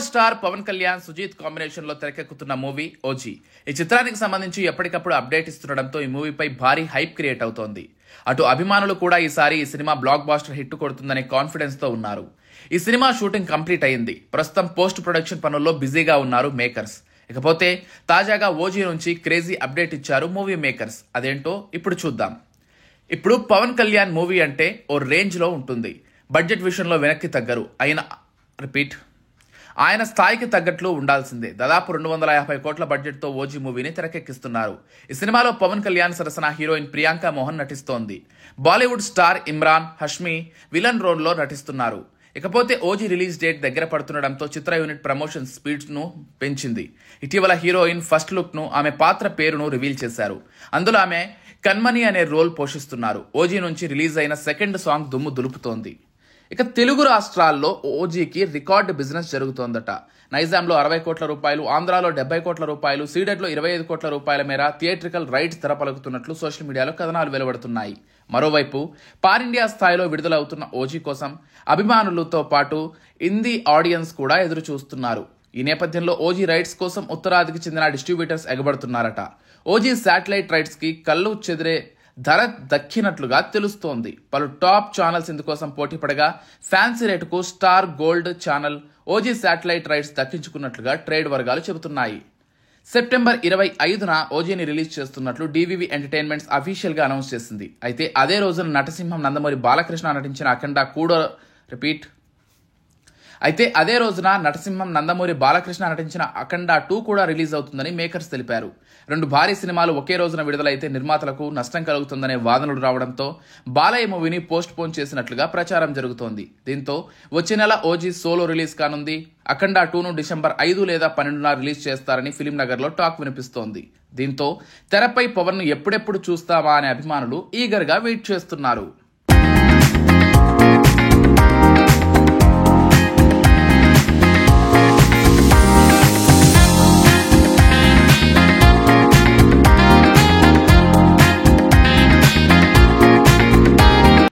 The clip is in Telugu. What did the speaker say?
Power star Pawan Kalyan Sujeeth combination లో తెరకెక్కుతున్న మూవీ ఓజీ. ఈ చిత్రానికి సంబంధించి ఎప్పటికప్పుడు అప్డేట్ ఇస్తుండటంతో ఈ మూవీపై భారీ హైప్ క్రియేట్ అవుతోంది. అటు అభిమానులు కూడా ఈసారి ఈ సినిమా బ్లాక్ బాస్టర్ హిట్ కొడుతుందనే కాన్ఫిడెన్స్ తో ఉన్నారు. ఈ సినిమా షూటింగ్ కంప్లీట్ అయింది. ప్రస్తుతం పోస్ట్ ప్రొడక్షన్ పనుల్లో బిజీగా ఉన్నారు మేకర్స్. ఇకపోతే తాజాగా ఓజీ నుంచి క్రేజీ అప్డేట్ ఇచ్చారు మూవీ మేకర్స్. అదేంటో ఇప్పుడు చూద్దాం. ఇప్పుడు పవన్ కళ్యాణ్ మూవీ అంటే ఓ రేంజ్ లో ఉంటుంది. బడ్జెట్ విషయంలో వెనక్కి తగ్గరు. ఆయన స్థాయికి తగ్గట్లు ఉండాల్సిందే. దాదాపు 250 కోట్ల బడ్జెట్ తో ఓజీ మూవీని తెరకెక్కిస్తున్నారు. ఈ సినిమాలో పవన్ కళ్యాణ్ సరసన హీరోయిన్ ప్రియాంక మోహన్ నటిస్తోంది. Bollywood star Emraan Hashmi villain role లో నటిస్తున్నారు. ఇకపోతే ఓజీ రిలీజ్ డేట్ దగ్గర పడుతుండటంతో చిత్ర యూనిట్ ప్రమోషన్ స్పీడ్ ను పెంచింది. ఇటీవల హీరోయిన్ ఫస్ట్ లుక్ ను, ఆమె పాత్ర పేరును రివీల్ చేశారు. అందులో ఆమె కన్మణి అనే రోల్ పోషిస్తున్నారు. ఓజీ నుంచి రిలీజ్ అయిన సెకండ్ సాంగ్ దుమ్ము దులుపుతోంది. ఇక తెలుగు రాష్ట్రాల్లో ఓజీకి రికార్డు బిజినెస్ జరుగుతోందట. నైజాంలో 60 కోట్ల రూపాయలు, ఆంధ్రాలో 70 కోట్ల రూపాయలు, సీడెడ్లో 25 కోట్ల రూపాయల మేర థియేట్రికల్ రైట్స్ తెరపలుకుతున్నట్లు సోషల్ మీడియాలో కథనాలు వెలువడుతున్నాయి. మరోవైపు పాన్ ఇండియా స్థాయిలో విడుదలవుతున్న ఓజీ కోసం అభిమానులతో పాటు హిందీ ఆడియన్స్ కూడా ఎదురు చూస్తున్నారు. ఈ నేపథ్యంలో ఓజీ రైట్స్ కోసం ఉత్తరాదికి చెందిన డిస్ట్రిబ్యూటర్స్ ఎగబడుతున్నారట. ఓజీ శాటిలైట్ రైట్స్ కి కళ్ళు చెదిరే ధర దక్కినట్లుగా తెలుస్తోంది. పలు టాప్ ఛానల్స్ ఇందుకోసం పోటీ పడగా ఫ్యాన్సీ రేటుకు star gold channel OG satellite rights దక్కించుకున్నట్లుగా ట్రేడ్ వర్గాలు చెబుతున్నాయి. సెప్టెంబర్ 25న ఓజీని రిలీజ్ చేస్తున్నట్లు డివివి ఎంటర్టైన్మెంట్స్ అఫీషియల్ గా అనౌన్స్ చేసింది. అయితే అదే రోజున నటసింహం నందమూరి బాలకృష్ణ నటించిన అఖండ 2 కూడా రిలీజ్ అవుతుందని మేకర్స్ తెలిపారు. 2 భారీ సినిమాలు ఒకే రోజున విడుదలైతే నిర్మాతలకు నష్టం కలుగుతుందనే వాదనలు రావడంతో బాలయ్య మూవీని పోస్ట్ పోన్ చేసినట్లుగా ప్రచారం జరుగుతోంది. దీంతో వచ్చే నెల ఓజీ సోలో రిలీజ్ కానుంది. అఖండ 2ను డిసెంబర్ 5 లేదా 12న రిలీజ్ చేస్తారని ఫిలిం నగర్ లో టాక్ వినిపిస్తోంది. దీంతో తెరపై పవన్ ను ఎప్పుడెప్పుడు చూస్తామా అనే అభిమానులు ఈగర్ గా వెయిట్ చేస్తున్నారు.